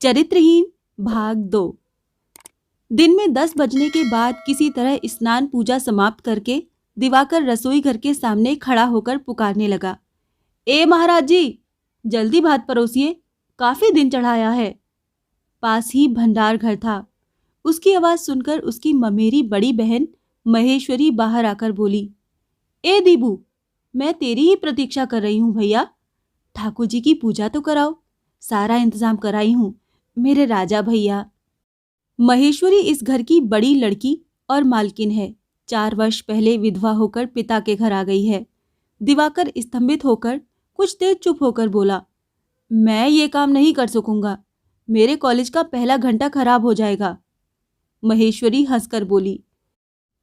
चरित्रहीन भाग 2। दिन में 10 बजने के बाद किसी तरह स्नान पूजा समाप्त करके दिवाकर रसोई घर के सामने खड़ा होकर पुकारने लगा, ए महाराज जी, जल्दी भात परोसिए, काफी दिन चढ़ाया है। पास ही भंडार घर था। उसकी आवाज सुनकर उसकी ममेरी बड़ी बहन महेश्वरी बाहर आकर बोली, ए दीबू, मैं तेरी ही प्रतीक्षा कर रही हूँ भैया, ठाकुर जी की पूजा तो कराओ, सारा इंतजाम कराई हूँ मेरे राजा भैया। महेश्वरी इस घर की बड़ी लड़की और मालकिन है। 4 वर्ष पहले विधवा होकर पिता के घर आ गई है। दिवाकर स्तंभित होकर कुछ देर चुप होकर बोला, मैं ये काम नहीं कर सकूंगा, मेरे कॉलेज का पहला घंटा खराब हो जाएगा। महेश्वरी हंसकर बोली,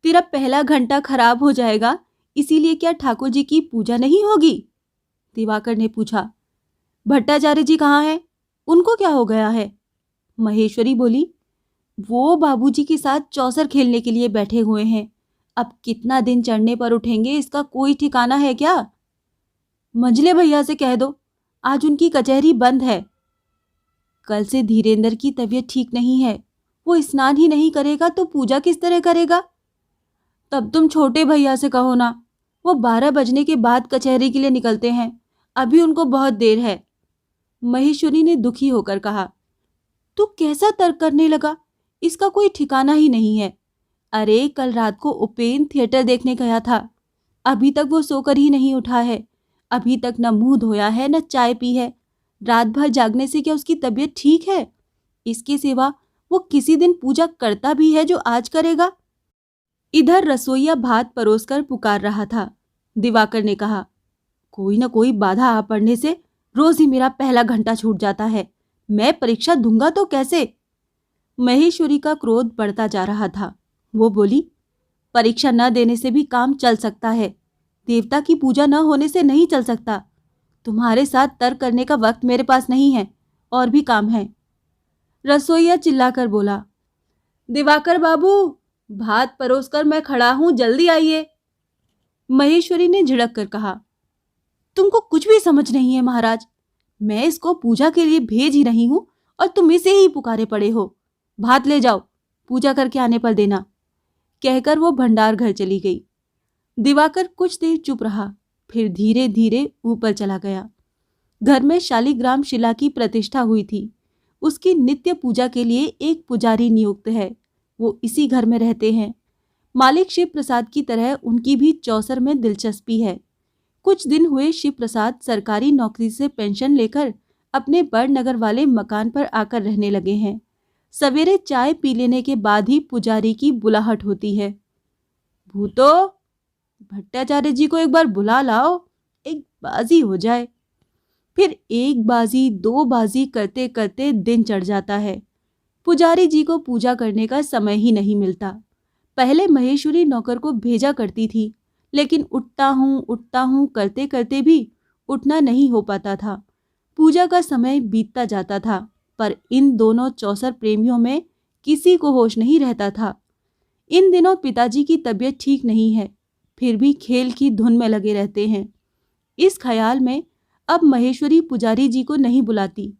तेरा पहला घंटा खराब हो जाएगा इसीलिए क्या ठाकुर जी की पूजा नहीं होगी? दिवाकर ने पूछा। भट्टाचार्य जी कहाँ हैं? उनको क्या हो गया है? महेश्वरी बोली, वो बाबूजी के साथ चौसर खेलने के लिए बैठे हुए हैं। अब कितना दिन चढ़ने पर उठेंगे इसका कोई ठिकाना है क्या? मंझले भैया से कह दो, आज उनकी कचहरी बंद है। कल से धीरेंद्र की तबीयत ठीक नहीं है, वो स्नान ही नहीं करेगा तो पूजा किस तरह करेगा? तब तुम छोटे भैया से कहो ना, वो 12 बजने के बाद कचहरी के लिए निकलते हैं, अभी उनको बहुत देर है। महेश्वरी ने दुखी होकर कहा, तू कैसा तर्क करने लगा? इसका कोई ठिकाना ही नहीं है। अरे कल रात को उपेन थिएटर देखने गया था, अभी तक वो सोकर ही नहीं उठा है, अभी तक न मुंह धोया है न चाय पी है। रात भर जागने से क्या उसकी तबीयत ठीक है? इसके सिवा वो किसी दिन पूजा करता भी है जो आज करेगा? इधर रसोइया भात परोसकर पुकार रहा था। दिवाकर ने कहा, कोई न कोई बाधा आ पड़ने से रोज ही मेरा पहला घंटा छूट जाता है, मैं परीक्षा दूंगा तो कैसे? महेश्वरी का क्रोध बढ़ता जा रहा था। वो बोली, परीक्षा न देने से भी काम चल सकता है, देवता की पूजा न होने से नहीं चल सकता। तुम्हारे साथ तर्क करने का वक्त मेरे पास नहीं है, और भी काम है। रसोइया चिल्लाकर बोला, दिवाकर बाबू, भात परोसकर मैं खड़ा हूं, जल्दी आइए। महेश्वरी ने झिड़क कर कहा, तुमको कुछ भी समझ नहीं है महाराज, मैं इसको पूजा के लिए भेज ही रही हूं और तुम इसे ही पुकारे पड़े हो। भात ले जाओ, पूजा करके आने पर देना। कहकर वो भंडार घर चली गई। दिवाकर कुछ देर चुप रहा, फिर धीरे धीरे ऊपर चला गया। घर में शालिग्राम शिला की प्रतिष्ठा हुई थी। उसकी नित्य पूजा के लिए एक पुजारी नियुक्त है, वो इसी घर में रहते हैं। मालिक शिव प्रसाद की तरह उनकी भी चौसर में दिलचस्पी है। कुछ दिन हुए शिव प्रसाद सरकारी नौकरी से पेंशन लेकर अपने बड़नगर वाले मकान पर आकर रहने लगे हैं। सवेरे चाय पी लेने के बाद ही पुजारी की बुलाहट होती है। भूतो, भट्टाचार्य जी को एक बार बुला लाओ, एक बाजी हो जाए। फिर एक बाजी 2 बाजी करते करते दिन चढ़ जाता है। पुजारी जी को पूजा करने का समय ही नहीं मिलता। पहले महेश्वरी नौकर को भेजा करती थी, लेकिन उठता हूँ करते करते भी उठना नहीं हो पाता था। पूजा का समय बीतता जाता था, पर इन दोनों चौसर प्रेमियों में किसी को होश नहीं रहता था। इन दिनों पिताजी की तबीयत ठीक नहीं है, फिर भी खेल की धुन में लगे रहते हैं। इस ख्याल में अब महेश्वरी पुजारी जी को नहीं बुलाती,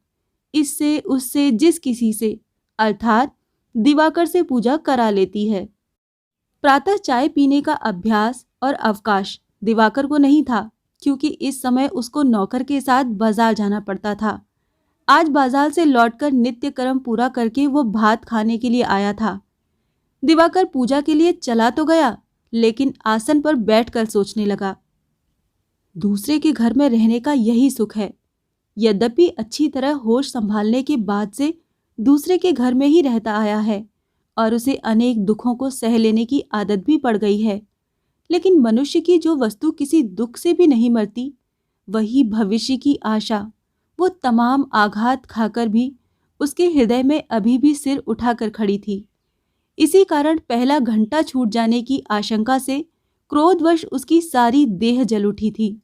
इससे उससे जिस किसी से, अर्थात दिवाकर से पूजा करा लेती है। प्रातः चाय पीने का अभ्यास और अवकाश दिवाकर को नहीं था, क्योंकि इस समय उसको नौकर के साथ बाजार जाना पड़ता था। आज बाजार से लौटकर नित्य कर्म पूरा करके वो भात खाने के लिए आया था। दिवाकर पूजा के लिए चला तो गया, लेकिन आसन पर बैठकर सोचने लगा। दूसरे के घर में रहने का यही सुख है। यद्यपि अच्छी तरह होश संभालने के बाद से दूसरे के घर में ही रहता आया है और उसे अनेक दुखों को सह लेने की आदत भी पड़ गई है, लेकिन मनुष्य की जो वस्तु किसी दुख से भी नहीं मरती, वही भविष्य की आशा। वो तमाम आघात खाकर भी उसके हृदय में अभी भी सिर उठाकर खड़ी थी। इसी कारण पहला घंटा छूट जाने की आशंका से क्रोधवश उसकी सारी देह जल उठी थी।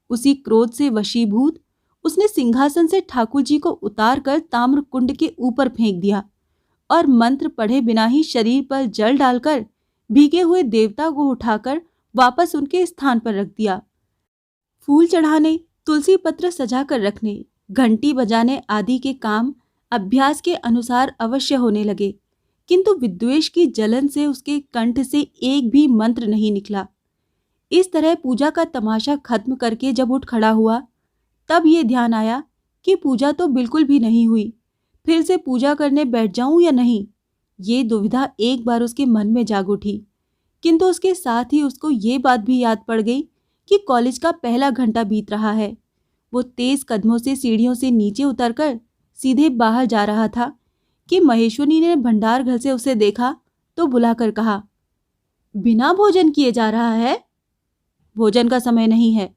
उसी क्रोध से वशीभूत उसने सिंहासन से ठाकुर जी को उतारकर ताम्र कुंड के ऊपर फेंक दिया और मंत्र पढ़े बिना ही शरीर पर जल डालकर भीगे हुए देवता को उठाकर वापस उनके स्थान पर रख दिया। फूल चढ़ाने, तुलसी पत्र सजा कर रखने, घंटी बजाने आदि के काम अभ्यास के अनुसार अवश्य होने लगे, किंतु विद्वेष की जलन से उसके कंठ से एक भी मंत्र नहीं निकला। इस तरह पूजा का तमाशा खत्म करके जब उठ खड़ा हुआ, तब ये ध्यान आया कि पूजा तो बिल्कुल भी नहीं हुई। फिर से पूजा करने बैठ जाऊं या नहीं, ये दुविधा एक बार उसके मन में जाग उठी। किंतु उसके साथ ही उसको ये बात भी याद पड़ गई कि कॉलेज का पहला घंटा बीत रहा है। वो तेज कदमों से सीढ़ियों से नीचे उतरकर सीधे बाहर जा रहा था कि महेश्वरी ने भंडार घर से उसे देखा तो बुलाकर कहा, बिना भोजन किए जा रहा है? भोजन का समय नहीं है।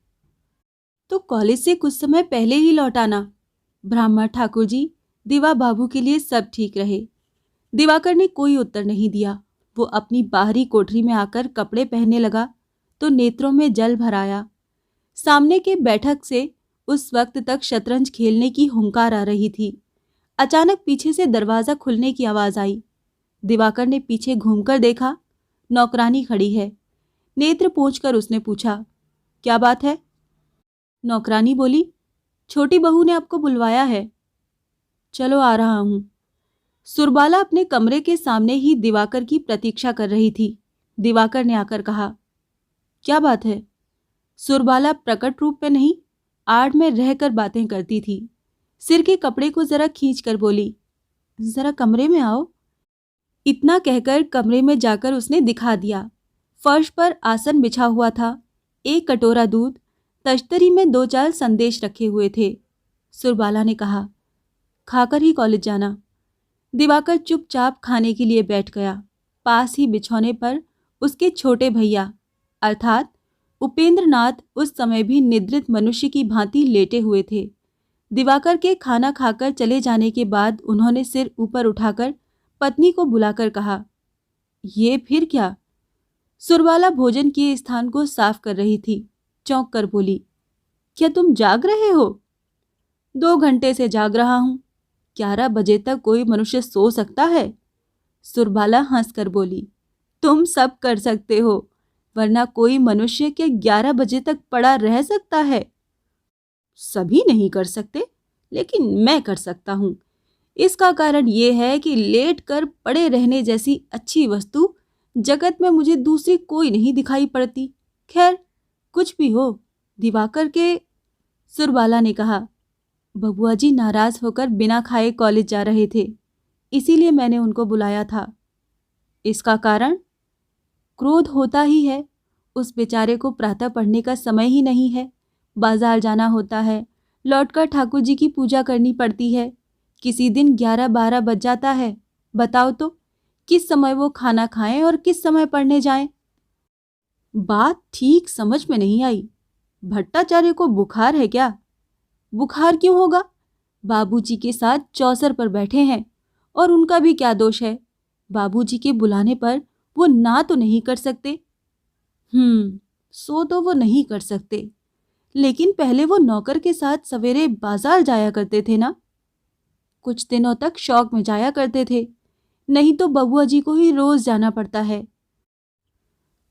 तो कॉलेज से कुछ समय पहले ही लौट आना। ब्राह्मण ठाकुर जी, दिवा बाबू के लिए सब ठीक रहे। दिवाकर ने कोई उत्तर नहीं दिया। वो अपनी बाहरी कोठरी में आकर कपड़े पहनने लगा तो नेत्रों में जल भर आया। सामने के बैठक से उस वक्त तक शतरंज खेलने की हुंकार आ रही थी। अचानक पीछे से दरवाजा खुलने की आवाज आई। दिवाकर ने पीछे घूमकर देखा, नौकरानी खड़ी है। नेत्र पोंछकर उसने पूछा, क्या बात है? नौकरानी बोली, छोटी बहू ने आपको बुलवाया है। चलो आ रहा हूं। सुरबाला अपने कमरे के सामने ही दिवाकर की प्रतीक्षा कर रही थी। दिवाकर ने आकर कहा, क्या बात है? सुरबाला प्रकट रूप में नहीं, आड़ में रहकर बातें करती थी। सिर के कपड़े को जरा खींचकर बोली, जरा कमरे में आओ। इतना कहकर कमरे में जाकर उसने दिखा दिया। फर्श पर आसन बिछा हुआ था, एक कटोरा दूध, तश्तरी में 2-4 संदेश रखे हुए थे। सुरबाला ने कहा, खाकर ही कॉलेज जाना। दिवाकर चुपचाप खाने के लिए बैठ गया। पास ही बिछौने पर उसके छोटे भैया अर्थात उपेंद्रनाथ उस समय भी निद्रित मनुष्य की भांति लेटे हुए थे। दिवाकर के खाना खाकर चले जाने के बाद उन्होंने सिर ऊपर उठाकर पत्नी को बुलाकर कहा, ये फिर क्या? सुरबाला भोजन किए स्थान को साफ कर रही थी। चौंक कर बोली, क्या तुम जाग रहे हो? 2 घंटे से जाग रहा हूं। 11 बजे तक कोई मनुष्य सो सकता है? सुरबाला हंसकर बोली, तुम सब कर सकते हो, वरना कोई मनुष्य क्या 11 बजे तक पड़ा रह सकता है? सभी नहीं कर सकते, लेकिन मैं कर सकता हूं। इसका कारण यह है कि लेट कर पड़े रहने जैसी अच्छी वस्तु जगत में मुझे दूसरी कोई नहीं दिखाई पड़ती। खैर, कुछ भी हो, दिवाकर के। सुरबाला ने कहा, बबुआ जी नाराज होकर बिना खाए कॉलेज जा रहे थे, इसीलिए मैंने उनको बुलाया था। इसका कारण? क्रोध होता ही है। उस बेचारे को प्रातः पढ़ने का समय ही नहीं है। बाजार जाना होता है, लौटकर ठाकुर जी की पूजा करनी पड़ती है। किसी दिन 11-12 बज जाता है। बताओ तो, किस समय वो खाना खाएं और किस समय पढ़ने जाएं? बात ठीक समझ में नहीं आई। भट्टाचार्य को बुखार है क्या? बुखार क्यों होगा? बाबूजी के साथ चौसर पर बैठे हैं, और उनका भी क्या दोष है? बाबूजी के बुलाने पर वो ना तो नहीं कर सकते। सो तो वो नहीं कर सकते, लेकिन पहले वो नौकर के साथ सवेरे बाजार जाया करते थे ना। कुछ दिनों तक शौक में जाया करते थे, नहीं तो बबुआ जी को ही रोज जाना पड़ता है।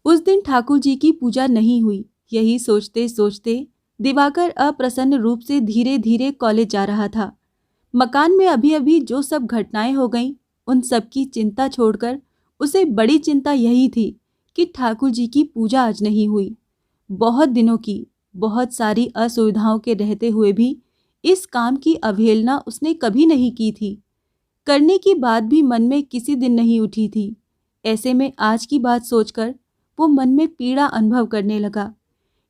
उस दिन ठाकुर जी की पूजा नहीं हुई। यही सोचते सोचते दिवाकर अप्रसन्न रूप से धीरे धीरे कॉलेज जा रहा था। मकान में अभी अभी जो सब घटनाएं हो गईं, उन सब की चिंता छोड़कर उसे बड़ी चिंता यही थी कि ठाकुर जी की पूजा आज नहीं हुई। बहुत दिनों की, बहुत सारी असुविधाओं के रहते हुए भी इस काम की अवहेलना उसने कभी नहीं की थी। करने की बात भी मन में किसी दिन नहीं उठी थी। ऐसे में आज की बात सोचकर वो मन में पीड़ा अनुभव करने लगा।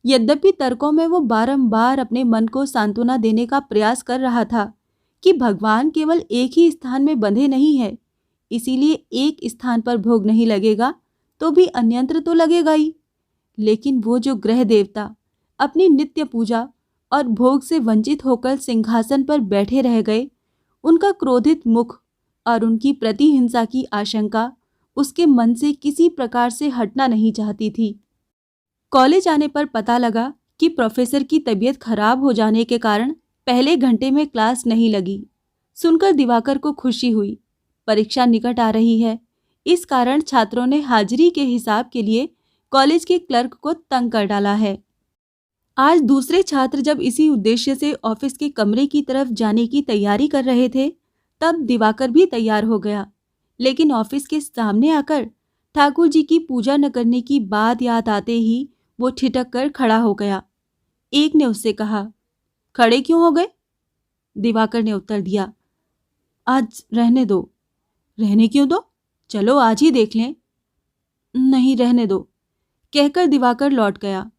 यद्यपि तर्कों में वो बारंबार अपने मन को सांत्वना देने का प्रयास कर रहा था कि भगवान केवल एक ही स्थान में बंधे नहीं है, इसीलिए एक स्थान पर भोग नहीं लगेगा तो भी अन्यंत्र तो लगेगा ही। लेकिन वो जो ग्रह देवता अपनी नित्य पूजा और भोग से वंचित होकर सिंहासन पर बैठे रह गए, उनका क्रोधित मुख और उनकी प्रतिहिंसा की आशंका उसके मन से किसी प्रकार से हटना नहीं चाहती थी। कॉलेज आने पर पता लगा कि प्रोफेसर की तबीयत खराब हो जाने के कारण पहले घंटे में क्लास नहीं लगी। सुनकर दिवाकर को खुशी हुई। परीक्षा निकट आ रही है, इस कारण छात्रों ने हाजिरी के हिसाब के लिए कॉलेज के क्लर्क को तंग कर डाला है। आज दूसरे छात्र जब इसी उद्देश्य से ऑफिस के कमरे की तरफ जाने की तैयारी कर रहे थे, तब दिवाकर भी तैयार हो गया, लेकिन ऑफिस के सामने आकर ठाकुर जी की पूजा न करने की बात याद आते ही वो ठिठक कर खड़ा हो गया। एक ने उससे कहा, खड़े क्यों हो गए? दिवाकर ने उत्तर दिया, आज रहने दो। रहने क्यों दो? चलो आज ही देख लें। नहीं, रहने दो, कहकर दिवाकर लौट गया।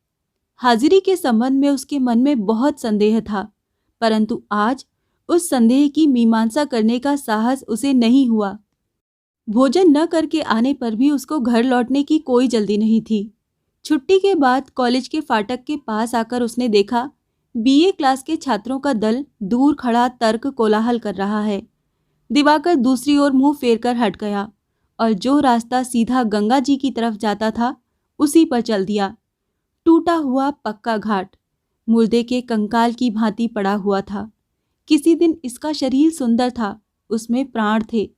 हाजिरी के संबंध में उसके मन में बहुत संदेह था, परंतु आज उस संदेह की मीमांसा करने का साहस उसे नहीं हुआ। भोजन न करके आने पर भी उसको घर लौटने की कोई जल्दी नहीं थी। छुट्टी के बाद कॉलेज के फाटक के पास आकर उसने देखा, बीए क्लास के छात्रों का दल दूर खड़ा तर्क कोलाहल कर रहा है। दिवाकर दूसरी ओर मुंह फेरकर हट गया और जो रास्ता सीधा गंगा जी की तरफ जाता था उसी पर चल दिया। टूटा हुआ पक्का घाट मुर्दे के कंकाल की भांति पड़ा हुआ था। किसी दिन इसका शरीर सुंदर था, उसमें प्राण थे।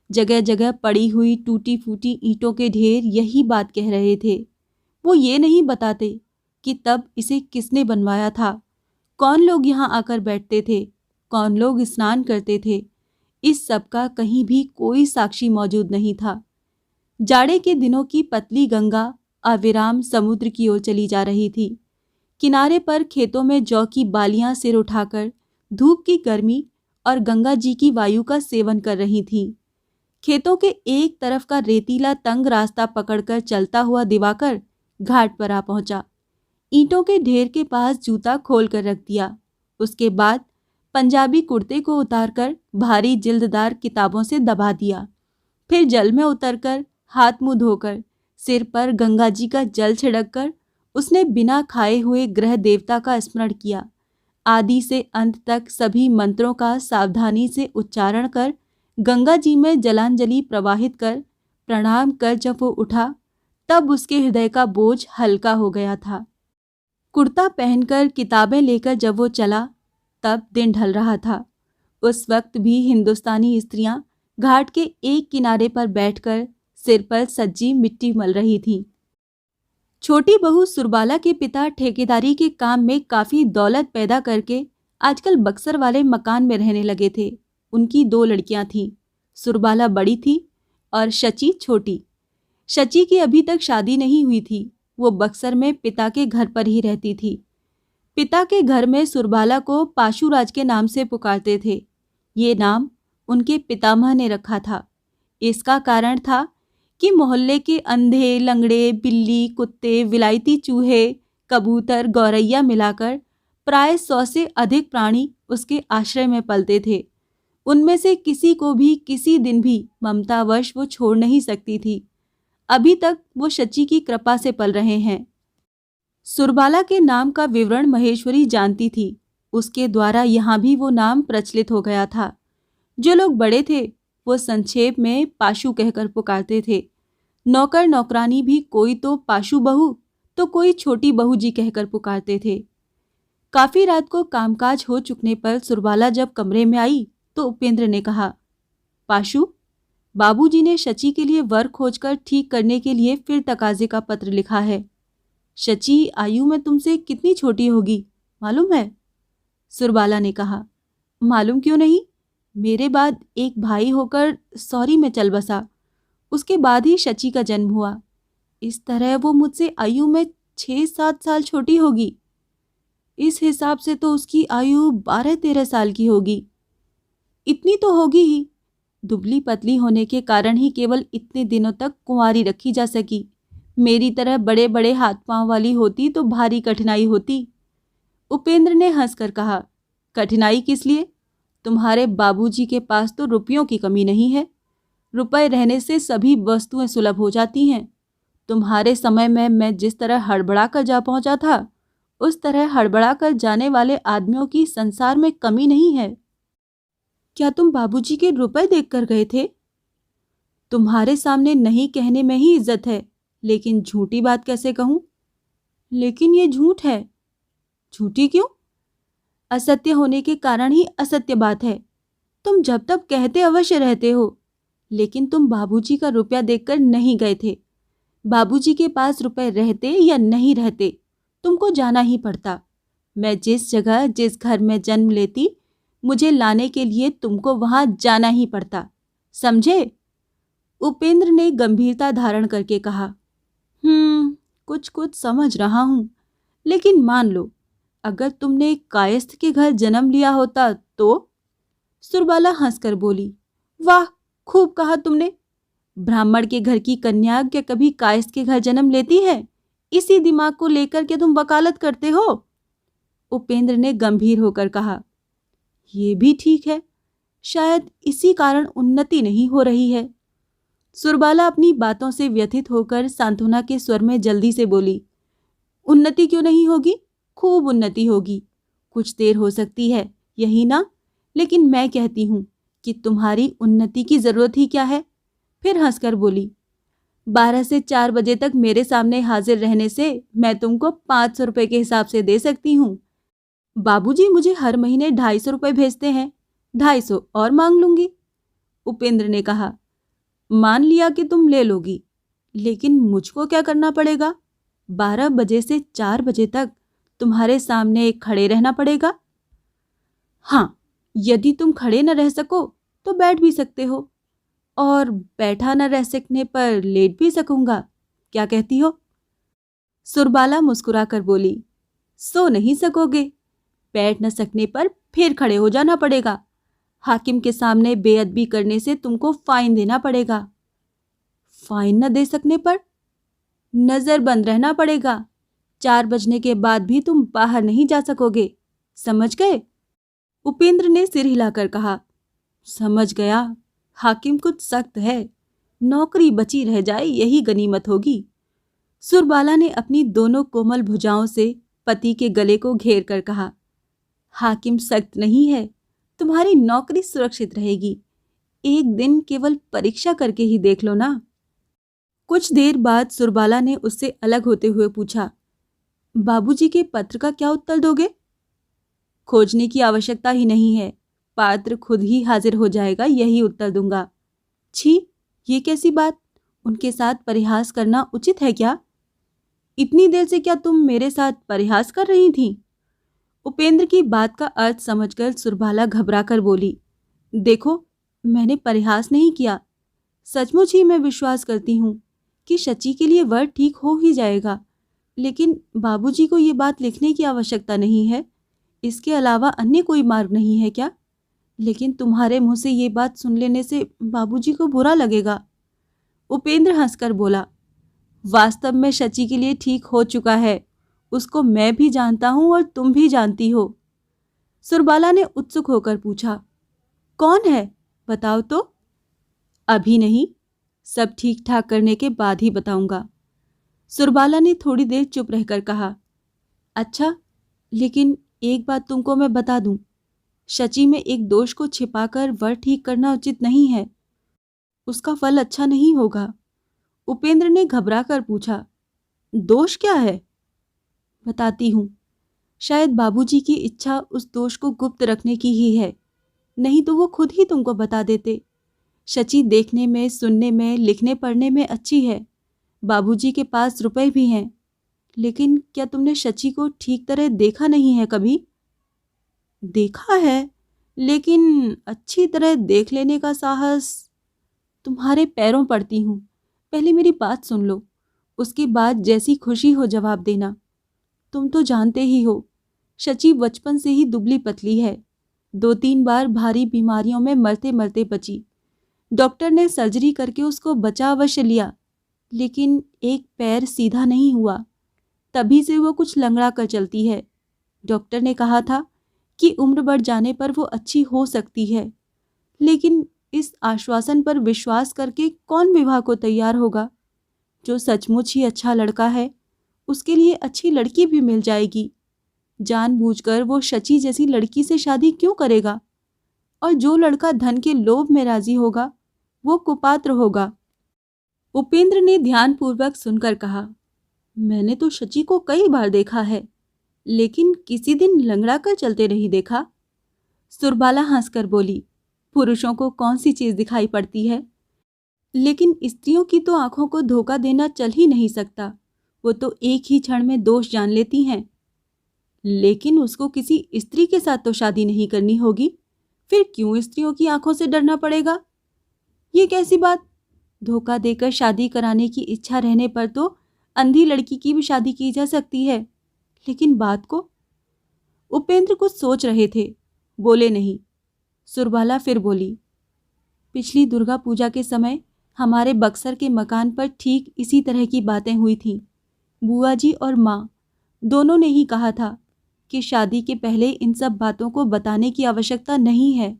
जगह जगह पड़ी हुई टूटी फूटी ईंटों के ढेर यही बात कह रहे थे। वो ये नहीं बताते कि तब इसे किसने बनवाया था, कौन लोग यहाँ आकर बैठते थे, कौन लोग स्नान करते थे। इस सब का कहीं भी कोई साक्षी मौजूद नहीं था। जाड़े के दिनों की पतली गंगा अविराम समुद्र की ओर चली जा रही थी। किनारे पर खेतों में जौ की बालियां सिर उठाकर धूप की गर्मी और गंगा जी की वायु का सेवन कर रही थीं। खेतों के एक तरफ का रेतीला तंग रास्ता पकड़कर चलता हुआ दिवाकर घाट पर आ पहुंचा। ईंटों के ढेर के पास जूता खोल कर रख दिया। उसके बाद पंजाबी कुर्ते को उतारकर भारी जिल्ददार किताबों से दबा दिया। फिर जल में उतरकर हाथ मुंह धोकर सिर पर गंगा जी का जल छिड़ककर उसने बिना खाए हुए ग्रह देवता का स्मरण किया। आदि से अंत तक सभी मंत्रों का सावधानी से उच्चारण कर गंगा जी में जलांजलि प्रवाहित कर प्रणाम कर जब वो उठा, तब उसके हृदय का बोझ हल्का हो गया था। कुर्ता पहनकर किताबें लेकर जब वो चला, तब दिन ढल रहा था। उस वक्त भी हिंदुस्तानी स्त्रियां घाट के एक किनारे पर बैठकर सिर पर सज्जी मिट्टी मल रही थीं। छोटी बहू सुरबाला के पिता ठेकेदारी के काम में काफी दौलत पैदा करके आजकल बक्सर वाले मकान में रहने लगे थे। उनकी 2 लड़कियां थीं। सुरबाला बड़ी थी और शची छोटी। शची की अभी तक शादी नहीं हुई थी। वो बक्सर में पिता के घर पर ही रहती थी। पिता के घर में सुरबाला को पाशुराज के नाम से पुकारते थे। ये नाम उनके पितामह ने रखा था। इसका कारण था कि मोहल्ले के अंधे, लंगड़े, बिल्ली, कुत्ते, विलायती चूहे, कबूतर, गौरैया मिलाकर प्राय 100 से अधिक प्राणी उसके आश्रय में पलते थे। उनमें से किसी को भी किसी दिन भी ममतावश वो छोड़ नहीं सकती थी। अभी तक वो शची की कृपा से पल रहे हैं। सुरबाला के नाम का विवरण महेश्वरी जानती थी। उसके द्वारा यहाँ भी वो नाम प्रचलित हो गया था। जो लोग बड़े थे वो संक्षेप में पाशु कहकर पुकारते थे। नौकर नौकरानी भी कोई तो पाशु बहू तो कोई छोटी बहू जी कहकर पुकारते थे। काफी रात को कामकाज हो चुकने पर सुरबाला जब कमरे में आई तो उपेंद्र ने कहा, पाशु, बाबूजी ने शची के लिए वर खोजकर ठीक करने के लिए फिर तकाजे का पत्र लिखा है। शची आयु में तुमसे कितनी छोटी होगी मालूम है? सुरबाला ने कहा, मालूम क्यों नहीं, मेरे बाद एक भाई होकर सौरी में चल बसा। उसके बाद ही शची का जन्म हुआ। इस तरह वो मुझसे आयु में 6-7 साल छोटी होगी। इस हिसाब से तो उसकी आयु 12-13 साल की होगी। इतनी तो होगी ही। दुबली पतली होने के कारण ही केवल इतने दिनों तक कुंवारी रखी जा सकी। मेरी तरह बड़े बड़े हाथ पांव वाली होती तो भारी कठिनाई होती। उपेंद्र ने हंसकर कहा, कठिनाई किस लिए? तुम्हारे बाबूजी के पास तो रुपयों की कमी नहीं है। रुपए रहने से सभी वस्तुएं सुलभ हो जाती हैं। तुम्हारे समय में मैं जिस तरह हड़बड़ा कर जा पहुंचा था, उस तरह हड़बड़ा कर जाने वाले आदमियों की संसार में कमी नहीं है। क्या तुम बाबूजी के रुपए देखकर गए थे? तुम्हारे सामने नहीं कहने में ही इज्जत है, लेकिन झूठी बात कैसे कहूं? लेकिन ये झूठ है। झूठी क्यों? असत्य होने के कारण ही असत्य बात है। तुम जब तब कहते अवश्य रहते हो, लेकिन तुम बाबूजी का रुपया देखकर नहीं गए थे। बाबूजी के पास रुपए रहते या नहीं रहते, तुमको जाना ही पड़ता। मैं जिस जगह जिस घर में जन्म लेती, मुझे लाने के लिए तुमको वहां जाना ही पड़ता, समझे? उपेंद्र ने गंभीरता धारण करके कहा। कुछ कुछ समझ रहा हूं, लेकिन मान लो अगर तुमने कायस्थ के घर जन्म लिया होता तो? सुरबाला हंसकर बोली। वाह, खूब कहा तुमने। ब्राह्मण के घर की कन्या क्या कभी कायस्थ के घर जन्म लेती है? इसी दिमाग को लेकर के तुम वकालत करते हो? उपेंद्र ने गंभीर होकर कहा। ये भी ठीक है, शायद इसी कारण उन्नति नहीं हो रही है। सुरबाला अपनी बातों से व्यथित होकर सांत्वना के स्वर में जल्दी से बोली। उन्नति क्यों नहीं होगी? खूब उन्नति होगी। कुछ देर हो सकती है, यही ना? लेकिन मैं कहती हूं कि तुम्हारी उन्नति की जरूरत ही क्या है? फिर हंसकर बोली। 12 से 4 बजे तक मेरे सामने हाजिर रहने से मैं तुमको 500 रुपए के हिसाब से दे सकती हूँ। बाबूजी मुझे हर महीने 250 रुपए भेजते हैं, 250 और मांग लूंगी। उपेंद्र ने कहा। मान लिया कि तुम ले लोगी, लेकिन मुझको क्या करना पड़ेगा? 12 बजे से 4 बजे तक तुम्हारे सामने खड़े रहना पड़ेगा। हाँ, यदि तुम खड़े न रह सको तो बैठ भी सकते हो, और बैठा न रह सकने पर लेट भी सकूंगा। क्या कहती हो? सुरबाला मुस्कुराकर बोली। सो नहीं सकोगे। बैठ न सकने पर फिर खड़े हो जाना पड़ेगा। हाकिम के सामने बेअदबी करने से तुमको फाइन देना पड़ेगा। फाइन न दे सकने पर? नजर बंद रहना पड़ेगा। 4 बजने के बाद भी तुम बाहर नहीं जा सकोगे, समझ गए? उपेंद्र ने सिर हिलाकर कहा। समझ गया। हाकिम कुछ सख्त है, नौकरी बची रह जाए यही गनीमत होगी। सुरबाला ने अपनी दोनों कोमल भुजाओं से पति के गले को घेर कर कहा। हाकिम सख्त नहीं है, तुम्हारी नौकरी सुरक्षित रहेगी। एक दिन केवल परीक्षा करके ही देख लो ना। कुछ देर बाद सुरबाला ने उससे अलग होते हुए पूछा। बाबूजी के पत्र का क्या उत्तर दोगे? खोजने की आवश्यकता ही नहीं है, पात्र खुद ही हाजिर हो जाएगा, यही उत्तर दूंगा। छी, ये कैसी बात? उनके साथ परिहास करना उचित है क्या? इतनी देर से क्या तुम मेरे साथ परिहास कर रही थी? उपेंद्र की बात का अर्थ समझकर सुरबाला घबराकर बोली। देखो, मैंने परिहास नहीं किया। सचमुच ही मैं विश्वास करती हूँ कि शची के लिए वर ठीक हो ही जाएगा, लेकिन बाबूजी को ये बात लिखने की आवश्यकता नहीं है। इसके अलावा अन्य कोई मार्ग नहीं है क्या? लेकिन तुम्हारे मुंह से ये बात सुन लेने से बाबूजी को बुरा लगेगा। उपेंद्र हंसकर बोला। वास्तव में शची के लिए ठीक हो चुका है, उसको मैं भी जानता हूं और तुम भी जानती हो। सुरबाला ने उत्सुक होकर पूछा। कौन है, बताओ तो। अभी नहीं, सब ठीक ठाक करने के बाद ही बताऊंगा। सुरबाला ने थोड़ी देर चुप रहकर कहा। अच्छा, लेकिन एक बात तुमको मैं बता दूं, शची में एक दोष को छिपाकर वर ठीक करना उचित नहीं है। उसका फल अच्छा नहीं होगा। उपेंद्र ने घबरा कर पूछा। दोष क्या है? बताती हूं। शायद बाबूजी की इच्छा उस दोष को गुप्त रखने की ही है, नहीं तो वो खुद ही तुमको बता देते। शची देखने में, सुनने में, लिखने पढ़ने में अच्छी है। बाबूजी के पास रुपए भी हैं, लेकिन क्या तुमने शची को ठीक तरह देखा नहीं है कभी? देखा है, लेकिन अच्छी तरह देख लेने का साहस। तुम्हारे पैरों पड़ती हूँ, पहले मेरी बात सुन लो, उसके बाद जैसी खुशी हो जवाब देना। तुम तो जानते ही हो, शची बचपन से ही दुबली पतली है। 2-3 बार भारी बीमारियों में मरते मरते बची। डॉक्टर ने सर्जरी करके उसको बचा अवश्य लिया, लेकिन एक पैर सीधा नहीं हुआ। तभी से वो कुछ लंगड़ा कर चलती है। डॉक्टर ने कहा था कि उम्र बढ़ जाने पर वो अच्छी हो सकती है, लेकिन इस आश्वासन पर विश्वास करके कौन विवाह को तैयार होगा? जो सचमुच ही अच्छा लड़का है, उसके लिए अच्छी लड़की भी मिल जाएगी। जानबूझकर वो शची जैसी लड़की से शादी क्यों करेगा? और जो लड़का धन के लोभ में राजी होगा, वो कुपात्र होगा। उपेंद्र ने ध्यानपूर्वक सुनकर कहा। मैंने तो शची को कई बार देखा है, लेकिन किसी दिन लंगड़ा कर चलते नहीं देखा। सुरबाला हंसकर बोली। पुरुषों को कौन सी चीज दिखाई पड़ती है, लेकिन स्त्रियों की तो आंखों को धोखा देना चल ही नहीं सकता। वो तो एक ही क्षण में दोष जान लेती हैं। लेकिन उसको किसी स्त्री के साथ तो शादी नहीं करनी होगी, फिर क्यों स्त्रियों की आंखों से डरना पड़ेगा? ये कैसी बात? धोखा देकर शादी कराने की इच्छा रहने पर तो अंधी लड़की की भी शादी की जा सकती है। लेकिन बात को उपेंद्र कुछ सोच रहे थे, बोले नहीं। सुरबाला फिर बोली, पिछली दुर्गा पूजा के समय हमारे बक्सर के मकान पर ठीक इसी तरह की बातें हुई थीं। बुआ जी और माँ दोनों ने ही कहा था कि शादी के पहले इन सब बातों को बताने की आवश्यकता नहीं है।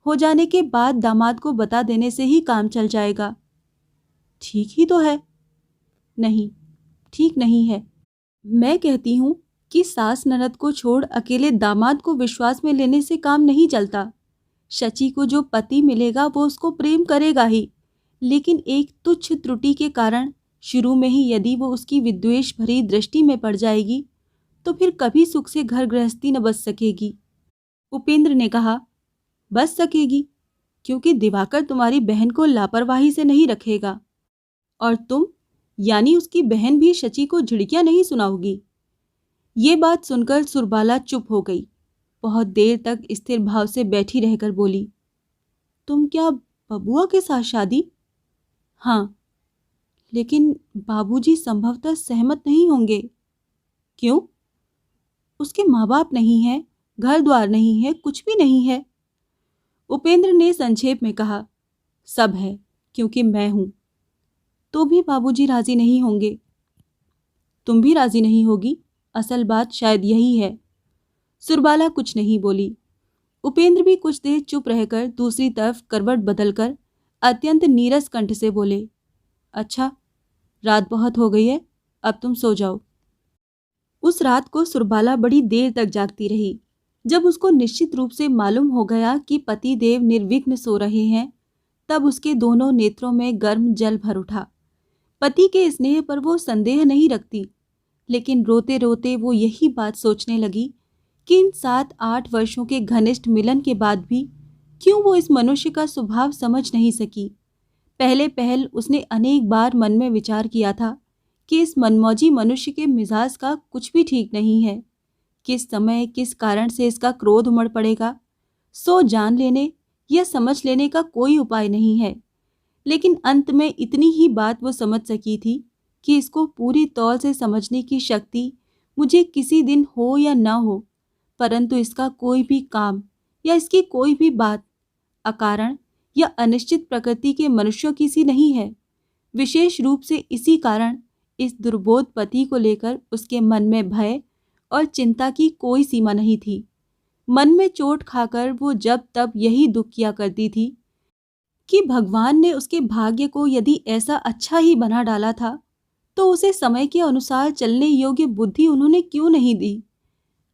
हो जाने के बाद दामाद को बता देने से ही काम चल जाएगा। ठीक ही तो है। नहीं, ठीक नहीं है। मैं कहती हूँ कि सास ननद को छोड़ अकेले दामाद को विश्वास में लेने से काम नहीं चलता। शची को जो पति मिलेगा वो उसको प्रेम करेगा ही, लेकिन एक तुच्छ त्रुटि के कारण शुरू में ही यदि वो उसकी विद्वेष भरी दृष्टि में पड़ जाएगी तो फिर कभी सुख से घर गृहस्थी न बच सकेगी। उपेंद्र ने कहा, बच सकेगी, क्योंकि दिवाकर तुम्हारी बहन को लापरवाही से नहीं रखेगा। और तुम यानी उसकी बहन भी शची को झिड़कियां नहीं सुनाओगी। ये बात सुनकर सुरबाला चुप हो गई। बहुत देर तक स्थिर भाव से बैठी रहकर बोली, तुम क्या बबुआ के साथ शादी? हाँ, लेकिन बाबूजी संभवतः सहमत नहीं होंगे। क्यों? उसके माँ बाप नहीं है, घर द्वार नहीं है, कुछ भी नहीं है। उपेंद्र ने संक्षेप में कहा, सब है, क्योंकि मैं हूं। तो भी बाबूजी राजी नहीं होंगे। तुम भी राजी नहीं होगी, असल बात शायद यही है। सुरबाला कुछ नहीं बोली। उपेंद्र भी कुछ देर चुप रहकर दूसरी तरफ करवट बदलकर अत्यंत नीरस कंठ से बोले, अच्छा, रात बहुत हो गई है, अब तुम सो जाओ। उस रात को सुरबाला बड़ी देर तक जागती रही। जब उसको निश्चित रूप से मालूम हो गया कि पति देव निर्विघ्न सो रहे हैं, तब उसके दोनों नेत्रों में गर्म जल भर उठा। पति के स्नेह पर वो संदेह नहीं रखती, लेकिन रोते रोते वो यही बात सोचने लगी कि इन 7-8 वर्षों के घनिष्ठ मिलन के बाद भी क्यों वो इस मनुष्य का स्वभाव समझ नहीं सकी। पहले पहल उसने अनेक बार मन में विचार किया था कि इस मनमौजी मनुष्य के मिजाज का कुछ भी ठीक नहीं है। किस समय किस कारण से इसका क्रोध उमड़ पड़ेगा, सो जान लेने या समझ लेने का कोई उपाय नहीं है। लेकिन अंत में इतनी ही बात वो समझ सकी थी कि इसको पूरी तौर से समझने की शक्ति मुझे किसी दिन हो या न हो, परंतु इसका कोई भी काम या इसकी कोई भी बात अकारण या अनिश्चित प्रकृति के मनुष्यों की सी नहीं है। विशेष रूप से इसी कारण इस दुर्बोध पति को लेकर उसके मन में भय और चिंता की कोई सीमा नहीं थी। मन में चोट खाकर वो जब तब यही दुख किया करती थी कि भगवान ने उसके भाग्य को यदि ऐसा अच्छा ही बना डाला था तो उसे समय के अनुसार चलने योग्य बुद्धि उन्होंने क्यों नहीं दी।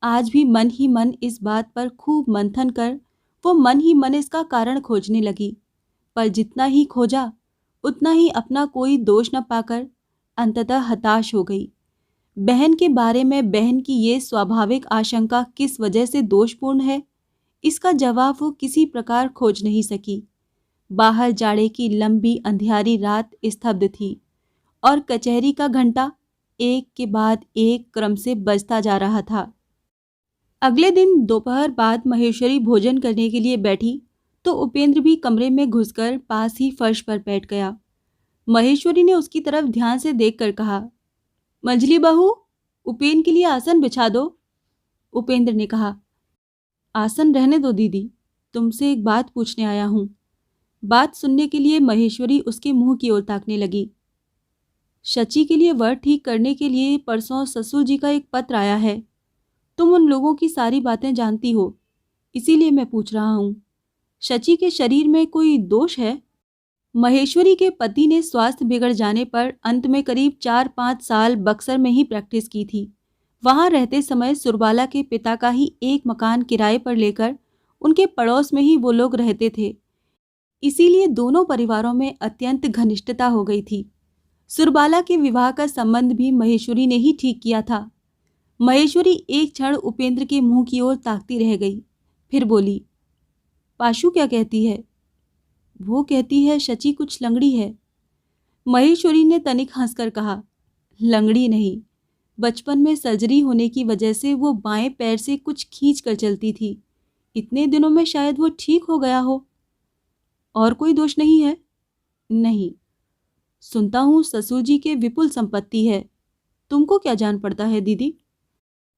आज भी मन ही मन इस बात पर खूब मंथन कर वो मन ही मन इसका कारण खोजने लगी, पर जितना ही खोजा उतना ही अपना कोई दोष न पाकर अंततः हताश हो गई। बहन के बारे में बहन की ये स्वाभाविक आशंका किस वजह से दोषपूर्ण है, इसका जवाब वो किसी प्रकार खोज नहीं सकी। बाहर जाड़े की लंबी अंधियारी रात स्तब्ध थी और कचहरी का घंटा एक के बाद एक क्रम से बजता जा रहा था। अगले दिन दोपहर बाद महेश्वरी भोजन करने के लिए बैठी तो उपेंद्र भी कमरे में घुसकर पास ही फर्श पर बैठ गया। महेश्वरी ने उसकी तरफ ध्यान से देखकर कहा, मंजली बहू, उपेंद्र के लिए आसन बिछा दो। उपेंद्र ने कहा, आसन रहने दो दीदी, तुमसे एक बात पूछने आया हूँ। बात सुनने के लिए महेश्वरी उसके मुंह की ओर ताकने लगी। शची के लिए वर ठीक करने के लिए परसों ससुर जी का एक पत्र आया है। तुम उन लोगों की सारी बातें जानती हो, इसीलिए मैं पूछ रहा हूँ, शची के शरीर में कोई दोष है? महेश्वरी के पति ने स्वास्थ्य बिगड़ जाने पर अंत में करीब 4-5 साल बक्सर में ही प्रैक्टिस की थी। वहां रहते समय सुरबाला के पिता का ही एक मकान किराए पर लेकर उनके पड़ोस में ही वो लोग रहते थे, इसीलिए दोनों परिवारों में अत्यंत घनिष्ठता हो गई थी। सुरबाला के विवाह का संबंध भी महेश्वरी ने ही ठीक किया था। महेश्वरी एक क्षण उपेंद्र के मुंह की ओर ताकती रह गई, फिर बोली, पाशु क्या कहती है? वो कहती है शची कुछ लंगड़ी है। महेश्वरी ने तनिक हंसकर कहा, लंगड़ी नहीं, बचपन में सर्जरी होने की वजह से वो बाएं पैर से कुछ खींच कर चलती थी, इतने दिनों में शायद वो ठीक हो गया हो। और कोई दोष नहीं है? नहीं। सुनता हूँ ससुर जी के विपुल संपत्ति है। तुमको क्या जान पड़ता है दीदी?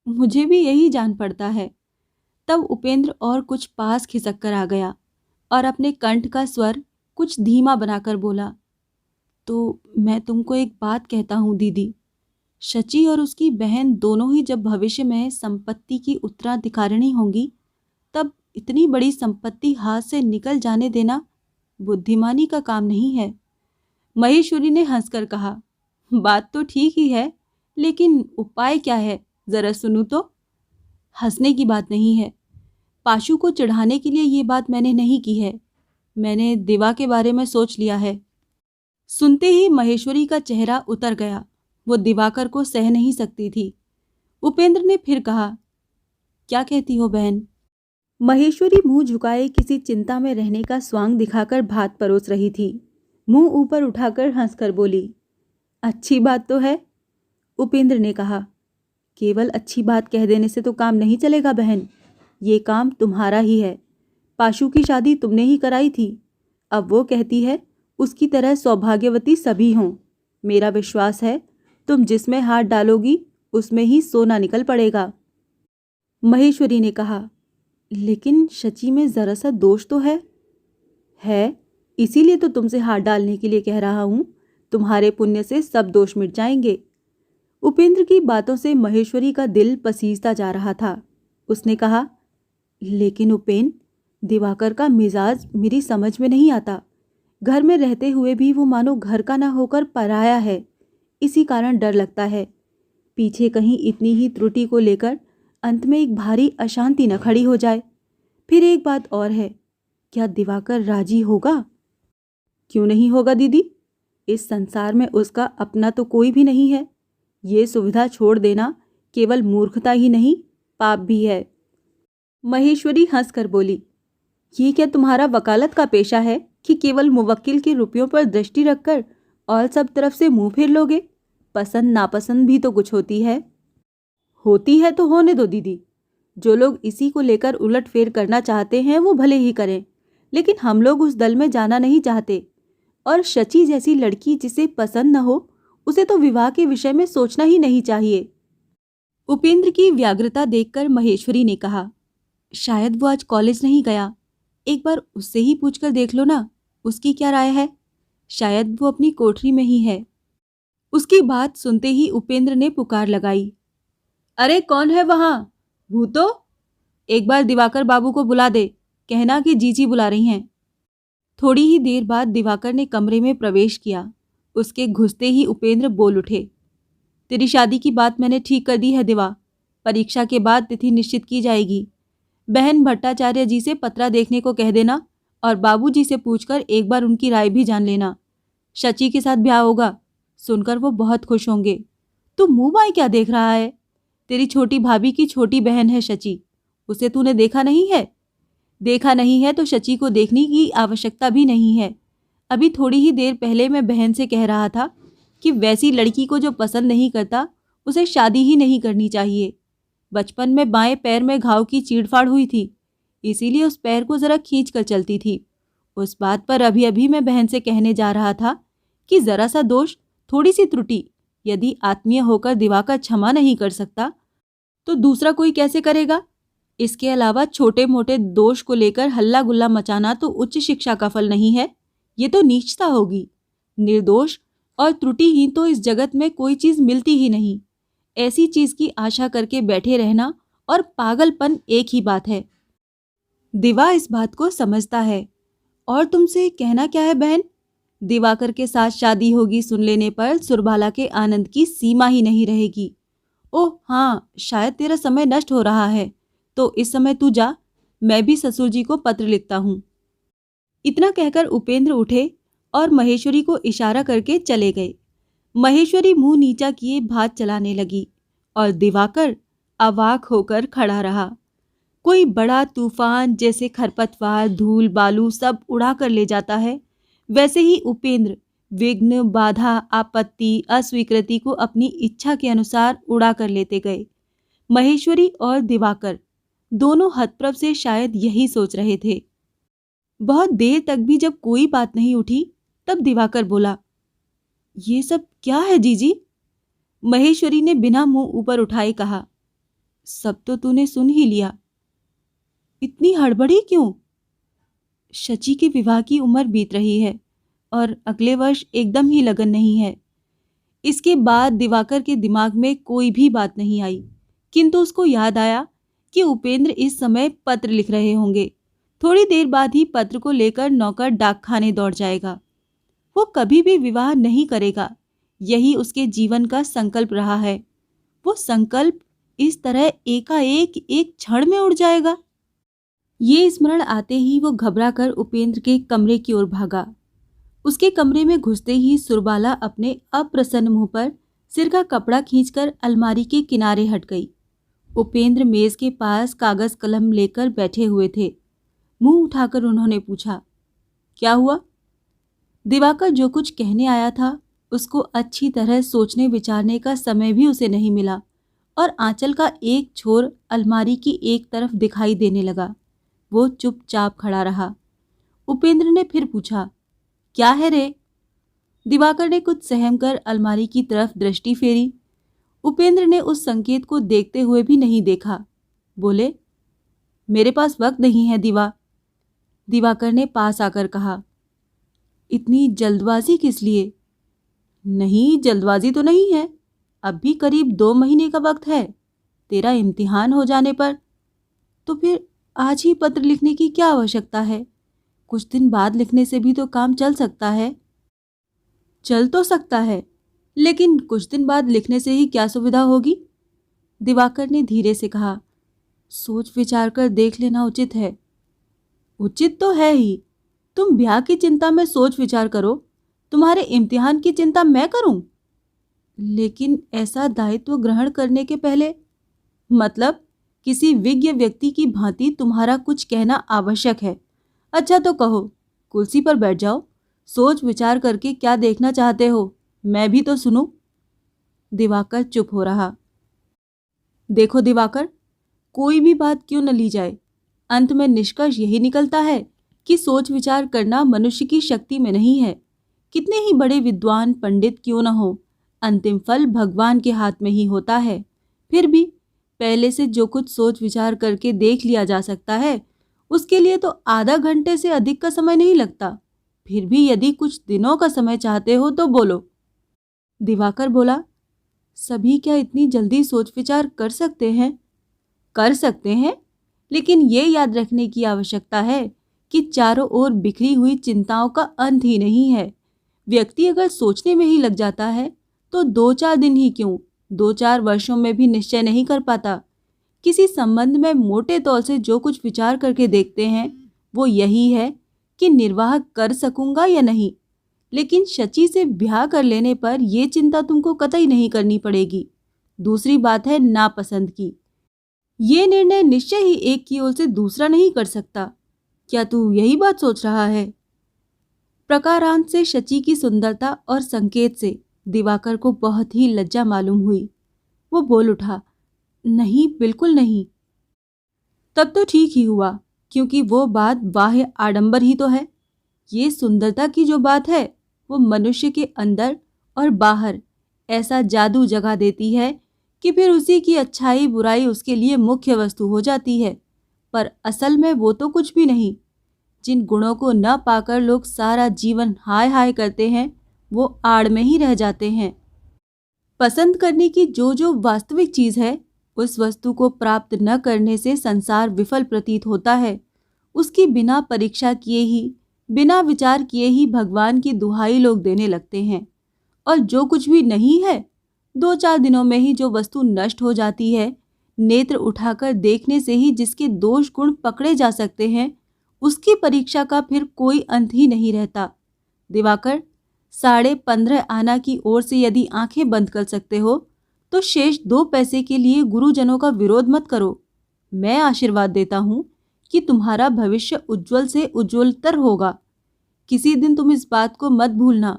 मुझे भी यही जान पड़ता है। तब उपेंद्र और कुछ पास खिसक कर आ गया और अपने कंठ का स्वर कुछ धीमा बनाकर बोला, तो मैं तुमको एक बात कहता हूँ दीदी। शची और उसकी बहन दोनों ही जब भविष्य में संपत्ति की उत्तराधिकारिणी होंगी, तब इतनी बड़ी संपत्ति हाथ से निकल जाने देना बुद्धिमानी का काम नहीं है। महेश्वरी ने हंसकर कहा, बात तो ठीक ही है, लेकिन उपाय क्या है, जरा सुनूं तो। हंसने की बात नहीं है। पाशु को चिढ़ाने के लिए ये बात मैंने नहीं की है। मैंने दिवा के बारे में सोच लिया है। सुनते ही महेश्वरी का चेहरा उतर गया। वो दिवाकर को सह नहीं सकती थी। उपेंद्र ने फिर कहा, क्या कहती हो बहन? महेश्वरी मुंह झुकाए किसी चिंता में रहने का स्वांग दिखाकर भात परोस रही थी। मुंह ऊपर उठाकर हंसकर बोली, अच्छी बात तो है। उपेंद्र ने कहा, केवल अच्छी बात कह देने से तो काम नहीं चलेगा बहन। ये काम तुम्हारा ही है। पाशु की शादी तुमने ही कराई थी। अब वो कहती है उसकी तरह सौभाग्यवती सभी हों। मेरा विश्वास है तुम जिसमें हाथ डालोगी उसमें ही सोना निकल पड़ेगा। महेश्वरी ने कहा, लेकिन शची में जरा सा दोष तो है, इसीलिए तो तुमसे हाथ डालने के लिए कह रहा हूं। तुम्हारे पुण्य से सब दोष मिट जाएंगे। उपेंद्र की बातों से महेश्वरी का दिल पसीजता जा रहा था। उसने कहा, लेकिन उपेंद्र, दिवाकर का मिजाज मेरी समझ में नहीं आता। घर में रहते हुए भी वो मानो घर का ना होकर पराया है। इसी कारण डर लगता है, पीछे कहीं इतनी ही त्रुटि को लेकर अंत में एक भारी अशांति न खड़ी हो जाए। फिर एक बात और है, क्या दिवाकर राजी होगा? क्यों नहीं होगा दीदी? इस संसार में उसका अपना तो कोई भी नहीं है। ये सुविधा छोड़ देना केवल मूर्खता ही नहीं, पाप भी है। महेश्वरी हंसकर बोली, ये क्या तुम्हारा वकालत का पेशा है कि केवल मुवक्किल के रुपयों पर दृष्टि रखकर और सब तरफ से मुंह फेर लोगे? पसंद नापसंद भी तो कुछ होती है। होती है तो होने दो दीदी। जो लोग इसी को लेकर उलट फेर करना चाहते हैं वो भले ही करें, लेकिन हम लोग उस दल में जाना नहीं चाहते। और शची जैसी लड़की जिसे पसंद न हो उसे तो विवाह के विषय में सोचना ही नहीं चाहिए। उपेंद्र की व्याग्रता देखकर महेश्वरी ने कहा, शायद वो आज कॉलेज नहीं गया। एक बार उससे ही पूछकर देख लो ना, उसकी क्या राय है। शायद वो अपनी कोठरी में ही है। उसकी बात सुनते ही उपेंद्र ने पुकार लगाई, अरे कौन है वहां? भूतो, एक बार दिवाकर बाबू को बुला दे, कहना कि जीजी बुला रही हैं। थोड़ी ही देर बाद दिवाकर ने कमरे में प्रवेश किया। उसके घुसते ही उपेंद्र बोल उठे, तेरी शादी की बात मैंने ठीक कर दी है दिवा। परीक्षा के बाद तिथि निश्चित की जाएगी। बहन भट्टाचार्य जी से पत्रा देखने को कह देना और बाबूजी से पूछकर एक बार उनकी राय भी जान लेना। शची के साथ ब्याह होगा, सुनकर वो बहुत खुश होंगे। तू मुंह बाई क्या देख रहा है? तेरी छोटी भाभी की छोटी बहन है शची, उसे तूने देखा नहीं है? देखा नहीं है तो शची को देखने की आवश्यकता भी नहीं है। अभी थोड़ी ही देर पहले मैं बहन से कह रहा था कि वैसी लड़की को जो पसंद नहीं करता उसे शादी ही नहीं करनी चाहिए। बचपन में बाएं पैर में घाव की चीड़फाड़ हुई थी, इसीलिए उस पैर को जरा खींच कर चलती थी। उस बात पर अभी अभी मैं बहन से कहने जा रहा था कि जरा सा दोष, थोड़ी सी त्रुटि यदि आत्मीय होकर दिवाकर क्षमा नहीं कर सकता तो दूसरा कोई कैसे करेगा? इसके अलावा छोटे मोटे दोष को लेकर हल्ला गुल्ला मचाना तो उच्च शिक्षा का फल नहीं है, ये तो नीचता होगी। निर्दोष और त्रुटिहीन तो इस जगत में कोई चीज मिलती ही नहीं। ऐसी चीज की आशा करके बैठे रहना और पागलपन एक ही बात है। दिवा इस बात को समझता है। और तुमसे कहना क्या है बहन? दिवाकर के साथ शादी होगी सुन लेने पर सुरबाला के आनंद की सीमा ही नहीं रहेगी। ओह हाँ, शायद तेरा समय नष्ट हो रहा है, तो इस समय तू जा, मैं भी ससुर जी को पत्र लिखता हूँ। इतना कहकर उपेंद्र उठे और महेश्वरी को इशारा करके चले गए। महेश्वरी मुंह नीचा किए भात चलाने लगी और दिवाकर अवाक होकर खड़ा रहा। कोई बड़ा तूफान जैसे खरपतवार, धूल, बालू सब उड़ा कर ले जाता है, वैसे ही उपेंद्र विघ्न, बाधा, आपत्ति, अस्वीकृति को अपनी इच्छा के अनुसार उड़ा कर लेते गए। महेश्वरी और दिवाकर दोनों हतप्रभ से शायद यही सोच रहे थे। बहुत देर तक भी जब कोई बात नहीं उठी, तब दिवाकर बोला, ये सब क्या है जीजी? महेश्वरी ने बिना मुंह ऊपर उठाए कहा, सब तो तूने सुन ही लिया। इतनी हड़बड़ी क्यों? शची के विवाह की उम्र बीत रही है और अगले वर्ष एकदम ही लगन नहीं है। इसके बाद दिवाकर के दिमाग में कोई भी बात नहीं आई, किंतु उसको याद आया कि उपेंद्र इस समय पत्र लिख रहे होंगे। थोड़ी देर बाद ही पत्र को लेकर नौकर डाकखाने दौड़ जाएगा। वो कभी भी विवाह नहीं करेगा, यही उसके जीवन का संकल्प रहा है। वो संकल्प इस तरह एकाएक एक क्षण में उड़ जाएगा। ये स्मरण आते ही वो घबराकर उपेंद्र के कमरे की ओर भागा। उसके कमरे में घुसते ही सुरबाला अपने अप्रसन्न मुंह पर सिर का कपड़ा खींचकर अलमारी के किनारे हट गई। उपेंद्र मेज के पास कागज कलम लेकर बैठे हुए थे। मुंह उठाकर उन्होंने पूछा, क्या हुआ? दिवाकर जो कुछ कहने आया था उसको अच्छी तरह सोचने विचारने का समय भी उसे नहीं मिला और आंचल का एक छोर अलमारी की एक तरफ दिखाई देने लगा। वो चुपचाप खड़ा रहा। उपेंद्र ने फिर पूछा, क्या है रे? दिवाकर ने कुछ सहम कर अलमारी की तरफ दृष्टि फेरी। उपेंद्र ने उस संकेत को देखते हुए भी नहीं देखा। बोले, मेरे पास वक्त नहीं है दिवा। दिवाकर ने पास आकर कहा, इतनी जल्दबाजी किस लिए? नहीं, जल्दबाजी तो नहीं है, अब भी करीब 2 महीने का वक्त है। तेरा इम्तिहान हो जाने पर। तो फिर आज ही पत्र लिखने की क्या आवश्यकता है? कुछ दिन बाद लिखने से भी तो काम चल सकता है। चल तो सकता है, लेकिन कुछ दिन बाद लिखने से ही क्या सुविधा होगी? दिवाकर ने धीरे से कहा, सोच विचार कर देख लेना उचित है। उचित तो है ही। तुम ब्याह की चिंता में सोच विचार करो, तुम्हारे इम्तिहान की चिंता मैं करूं? लेकिन ऐसा दायित्व ग्रहण करने के पहले, मतलब किसी विज्ञ व्यक्ति की भांति तुम्हारा कुछ कहना आवश्यक है। अच्छा तो कहो, कुर्सी पर बैठ जाओ, सोच विचार करके क्या देखना चाहते हो, मैं भी तो सुनूं। दिवाकर चुप हो रहा। देखो दिवाकर, कोई भी बात क्यों न ली जाए, अंत में निष्कर्ष यही निकलता है कि सोच विचार करना मनुष्य की शक्ति में नहीं है। कितने ही बड़े विद्वान पंडित क्यों न हो, अंतिम फल भगवान के हाथ में ही होता है। फिर भी पहले से जो कुछ सोच विचार करके देख लिया जा सकता है, उसके लिए तो आधा घंटे से अधिक का समय नहीं लगता। फिर भी यदि कुछ दिनों का समय चाहते हो तो बोलो। दिवाकर बोला, सभी क्या इतनी जल्दी सोच विचार कर सकते हैं? कर सकते हैं, लेकिन ये याद रखने की आवश्यकता है कि चारों ओर बिखरी हुई चिंताओं का अंत ही नहीं है। व्यक्ति अगर सोचने में ही लग जाता है तो 2-4 दिन ही क्यों, 2-4 वर्षों में भी निश्चय नहीं कर पाता। किसी संबंध में मोटे तौर से जो कुछ विचार करके देखते हैं वो यही है कि निर्वाह कर सकूंगा या नहीं। लेकिन शची से ब्याह कर लेने पर यह चिंता तुमको कतई नहीं करनी पड़ेगी। दूसरी बात है नापसंद की। ये निर्णय निश्चय ही एक की ओर से दूसरा नहीं कर सकता। क्या तू यही बात सोच रहा है? प्रकारांत से शची की सुंदरता और संकेत से दिवाकर को बहुत ही लज्जा मालूम हुई। वो बोल उठा, नहीं, बिल्कुल नहीं। तब तो ठीक ही हुआ, क्योंकि वो बात बाह्य आडंबर ही तो है। ये सुंदरता की जो बात है वो मनुष्य के अंदर और बाहर ऐसा जादू जगा देती है कि फिर उसी की अच्छाई बुराई उसके लिए मुख्य वस्तु हो जाती है। पर असल में वो तो कुछ भी नहीं। जिन गुणों को न पाकर लोग सारा जीवन हाय हाय करते हैं, वो आड़ में ही रह जाते हैं। पसंद करने की जो जो वास्तविक चीज है, उस वस्तु को प्राप्त न करने से संसार विफल प्रतीत होता है। उसकी बिना परीक्षा किए ही, बिना विचार किए ही भगवान की दुहाई लोग देने लगते हैं। और जो कुछ भी नहीं है, 2-4 दिनों में ही जो वस्तु नष्ट हो जाती है, नेत्र उठाकर देखने से ही जिसके दोष गुण पकड़े जा सकते हैं, उसकी परीक्षा का फिर कोई अंत ही नहीं रहता। दिवाकर, 15.5 आना की ओर से यदि आंखें बंद कर सकते हो तो शेष 2 पैसे के लिए गुरुजनों का विरोध मत करो। मैं आशीर्वाद देता हूँ कि तुम्हारा भविष्य उज्जवल से उज्जवलतर होगा। किसी दिन तुम इस बात को मत भूलना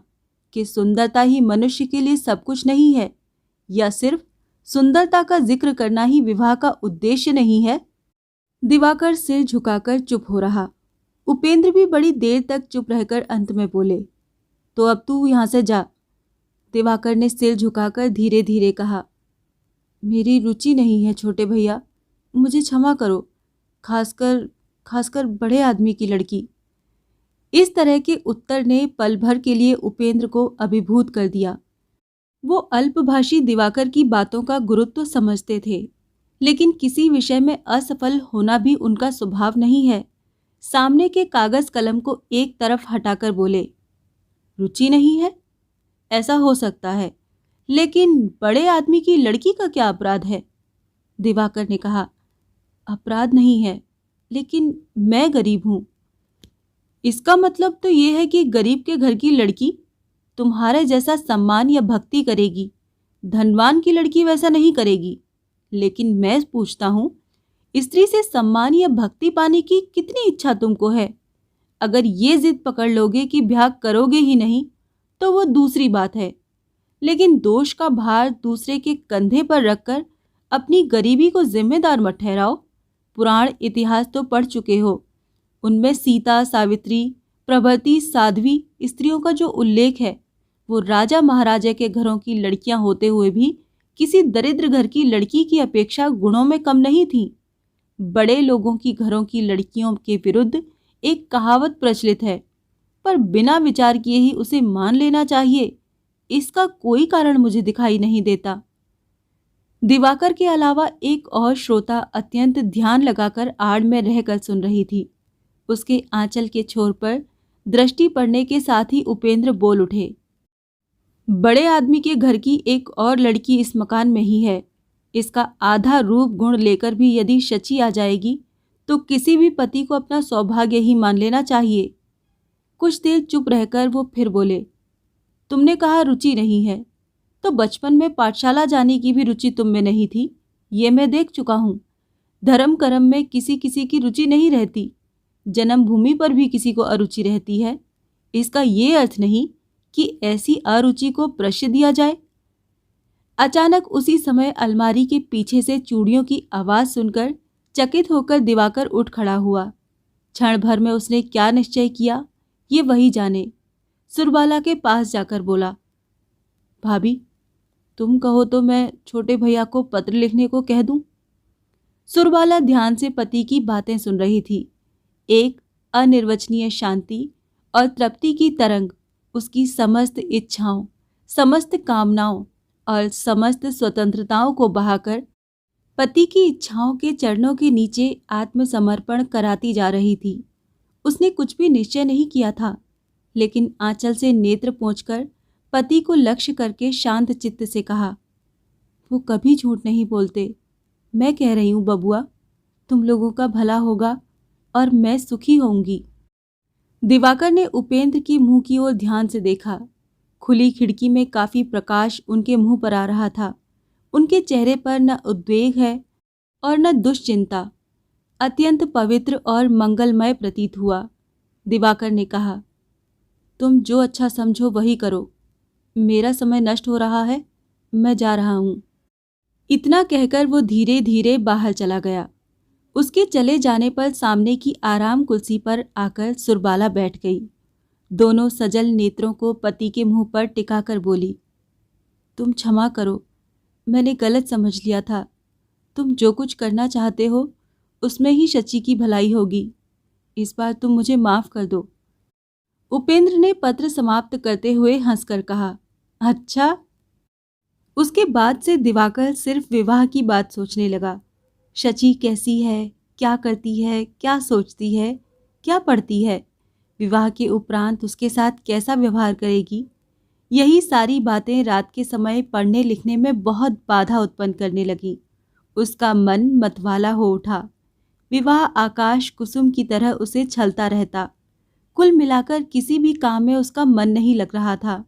कि सुंदरता ही मनुष्य के लिए सब कुछ नहीं है, या सिर्फ सुंदरता का जिक्र करना ही विवाह का उद्देश्य नहीं है। दिवाकर सिर झुकाकर चुप हो रहा। उपेंद्र भी बड़ी देर तक चुप रहकर अंत में बोले, तो अब तू यहाँ से जा। दिवाकर ने सिर झुकाकर धीरे धीरे कहा, मेरी रुचि नहीं है छोटे भैया, मुझे क्षमा करो, खासकर खासकर बड़े आदमी की लड़की। इस तरह के उत्तर ने पल भर के लिए उपेंद्र को अभिभूत कर दिया। वो अल्पभाषी दिवाकर की बातों का गुरुत्व समझते थे, लेकिन किसी विषय में असफल होना भी उनका स्वभाव नहीं है। सामने के कागज कलम को एक तरफ हटाकर बोले, रुचि नहीं है? ऐसा हो सकता है, लेकिन बड़े आदमी की लड़की का क्या अपराध है? दिवाकर ने कहा, अपराध नहीं है, लेकिन मैं गरीब हूं। इसका मतलब तो ये है कि गरीब के घर की लड़की तुम्हारे जैसा सम्मान या भक्ति करेगी, धनवान की लड़की वैसा नहीं करेगी। लेकिन मैं पूछता हूं, स्त्री से सम्मान या भक्ति पाने की कितनी इच्छा तुमको है? अगर ये जिद पकड़ लोगे कि ब्याह करोगे ही नहीं, तो वो दूसरी बात है, लेकिन दोष का भार दूसरे के कंधे पर रखकर अपनी गरीबी को जिम्मेदार मत ठहराओ। पुराण इतिहास तो पढ़ चुके हो, उनमें सीता, सावित्री, प्रभृति साध्वी स्त्रियों का जो उल्लेख है, वो राजा महाराजा के घरों की लड़कियां होते हुए भी किसी दरिद्र घर की लड़की की अपेक्षा गुणों में कम नहीं थीं। बड़े लोगों की घरों की लड़कियों के विरुद्ध एक कहावत प्रचलित है, पर बिना विचार किए ही उसे मान लेना चाहिए, इसका कोई कारण मुझे दिखाई नहीं देता। दिवाकर के अलावा एक और श्रोता अत्यंत ध्यान लगाकर आड़ में रहकर सुन रही थी। उसके आंचल के छोर पर दृष्टि पड़ने के साथ ही उपेंद्र बोल उठे, बड़े आदमी के घर की एक और लड़की इस मकान में ही है। इसका आधा रूप गुण लेकर भी यदि शची आ जाएगी तो किसी भी पति को अपना सौभाग्य ही मान लेना चाहिए। कुछ देर चुप रहकर वो फिर बोले, तुमने कहा रुचि नहीं है, तो बचपन में पाठशाला जाने की भी रुचि तुम में नहीं थी, ये मैं देख चुका हूँ। धर्म कर्म में किसी किसी की रुचि नहीं रहती, जन्मभूमि पर भी किसी को अरुचि रहती है। इसका ये अर्थ नहीं कि ऐसी अरुचि को प्रश्रय दिया जाए। अचानक उसी समय अलमारी के पीछे से चूड़ियों की आवाज सुनकर चकित होकर दिवाकर उठ खड़ा हुआ। क्षण भर में उसने क्या निश्चय किया, ये वही जाने। सुरबाला के पास जाकर बोला, भाभी, तुम कहो तो मैं छोटे भैया को पत्र लिखने को कह दूं। सुरबाला ध्यान से पति की बातें सुन रही थी। एक अनिर्वचनीय शांति और तृप्ति की तरंग उसकी समस्त इच्छाओं, समस्त कामनाओं और समस्त स्वतंत्रताओं को बहाकर पति की इच्छाओं के चरणों के नीचे आत्मसमर्पण कराती जा रही थी। उसने कुछ भी निश्चय नहीं किया था, लेकिन आंचल से नेत्र पोंछकर पति को लक्ष्य करके शांत चित्त से कहा, वो कभी झूठ नहीं बोलते। मैं कह रही हूँ बबुआ, तुम लोगों का भला होगा और मैं सुखी होऊंगी। दिवाकर ने उपेंद्र की मुंह की ओर ध्यान से देखा। खुली खिड़की में काफी प्रकाश उनके मुंह पर आ रहा था। उनके चेहरे पर न उद्वेग है और न दुश्चिंता, अत्यंत पवित्र और मंगलमय प्रतीत हुआ। दिवाकर ने कहा, तुम जो अच्छा समझो वही करो, मेरा समय नष्ट हो रहा है, मैं जा रहा हूँ। इतना कहकर वो धीरे धीरे बाहर चला गया। उसके चले जाने पर सामने की आराम कुर्सी पर आकर सुरबाला बैठ गई। दोनों सजल नेत्रों को पति के मुंह पर टिकाकर बोली, तुम क्षमा करो, मैंने गलत समझ लिया था। तुम जो कुछ करना चाहते हो उसमें ही शची की भलाई होगी। इस बार तुम मुझे माफ कर दो। उपेंद्र ने पत्र समाप्त करते हुए हंसकर कहा, अच्छा। उसके बाद से दिवाकर सिर्फ विवाह की बात सोचने लगा। शची कैसी है, क्या करती है, क्या सोचती है, क्या पढ़ती है, विवाह के उपरांत उसके साथ कैसा व्यवहार करेगी, यही सारी बातें रात के समय पढ़ने लिखने में बहुत बाधा उत्पन्न करने लगी। उसका मन मतवाला हो उठा। विवाह आकाश कुसुम की तरह उसे छलता रहता। कुल मिलाकर किसी भी काम में उसका मन नहीं लग रहा था।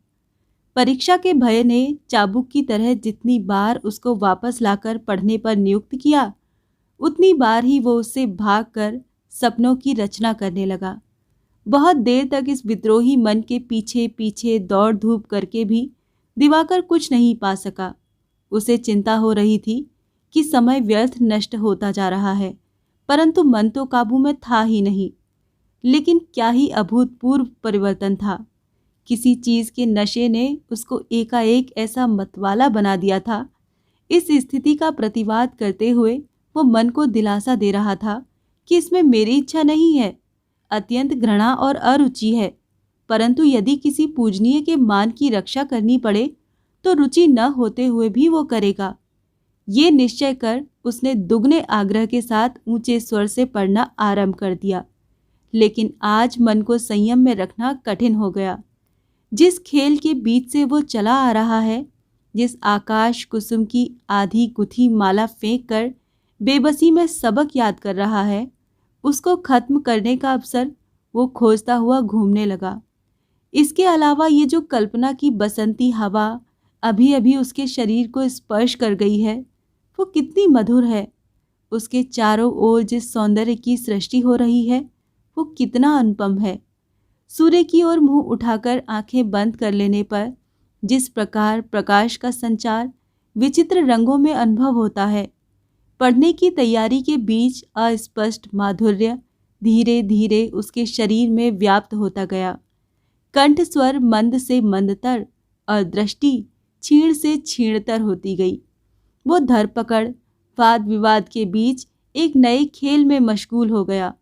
परीक्षा के भय ने चाबुक की तरह जितनी बार उसको वापस लाकर पढ़ने पर नियुक्त किया, उतनी बार ही वो उससे भागकर सपनों की रचना करने लगा। बहुत देर तक इस विद्रोही मन के पीछे पीछे दौड़ धूप करके भी दिवाकर कुछ नहीं पा सका। उसे चिंता हो रही थी कि समय व्यर्थ नष्ट होता जा रहा है, परंतु मन तो काबू में था ही नहीं। लेकिन क्या ही अभूतपूर्व परिवर्तन था। किसी चीज के नशे ने उसको एकाएक ऐसा मतवाला बना दिया था। इस स्थिति का प्रतिवाद करते हुए वो मन को दिलासा दे रहा था कि इसमें मेरी इच्छा नहीं है, अत्यंत घृणा और अरुचि है, परंतु यदि किसी पूजनीय के मान की रक्षा करनी पड़े तो रुचि न होते हुए भी वो करेगा। ये निश्चय कर उसने दुगने आग्रह के साथ ऊंचे स्वर से पढ़ना आरंभ कर दिया। लेकिन आज मन को संयम में रखना कठिन हो गया। जिस खेल के बीच से वो चला आ रहा है, जिस आकाश कुसुम की आधी गुथी माला फेंक कर बेबसी में सबक याद कर रहा है, उसको खत्म करने का अवसर वो खोजता हुआ घूमने लगा। इसके अलावा ये जो कल्पना की बसंती हवा अभी अभी उसके शरीर को स्पर्श कर गई है, वो कितनी मधुर है। उसके चारों ओर जिस सौंदर्य की सृष्टि हो रही है, वो कितना अनुपम है। सूर्य की ओर मुंह उठाकर आंखें बंद कर लेने पर जिस प्रकार प्रकाश का संचार विचित्र रंगों में अनुभव होता है, पढ़ने की तैयारी के बीच अस्पष्ट माधुर्य धीरे धीरे उसके शरीर में व्याप्त होता गया। कंठ स्वर मंद से मंदतर और दृष्टि क्षीण से क्षीणतर होती गई। वो धरपकड़ वाद विवाद के बीच एक नए खेल में मशगूल हो गया।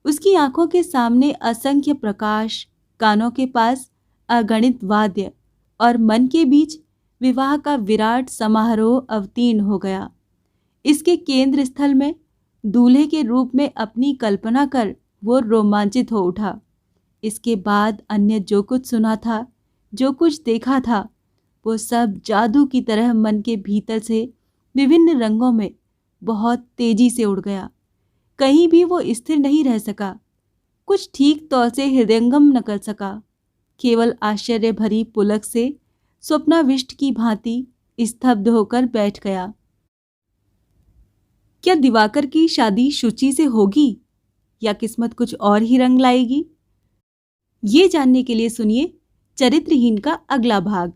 उसकी आंखों के सामने असंख्य प्रकाश, कानों के पास अगणित वाद्य और मन के बीच विवाह का विराट समारोह अवतीर्ण हो गया। इसके केंद्र स्थल में दूल्हे के रूप में अपनी कल्पना कर वो रोमांचित हो उठा। इसके बाद अन्य जो कुछ सुना था, जो कुछ देखा था, वो सब जादू की तरह मन के भीतर से विभिन्न रंगों में बहुत तेजी से उड़ गया। कहीं भी वो स्थिर नहीं रह सका, कुछ ठीक तौर से हृदयंगम न कर सका। केवल आश्चर्य भरी पुलक से स्वप्नाविष्ट की भांति स्तब्ध होकर बैठ गया। क्या दिवाकर की शादी शुचि से होगी या किस्मत कुछ और ही रंग लाएगी? ये जानने के लिए सुनिए चरित्रहीन का अगला भाग।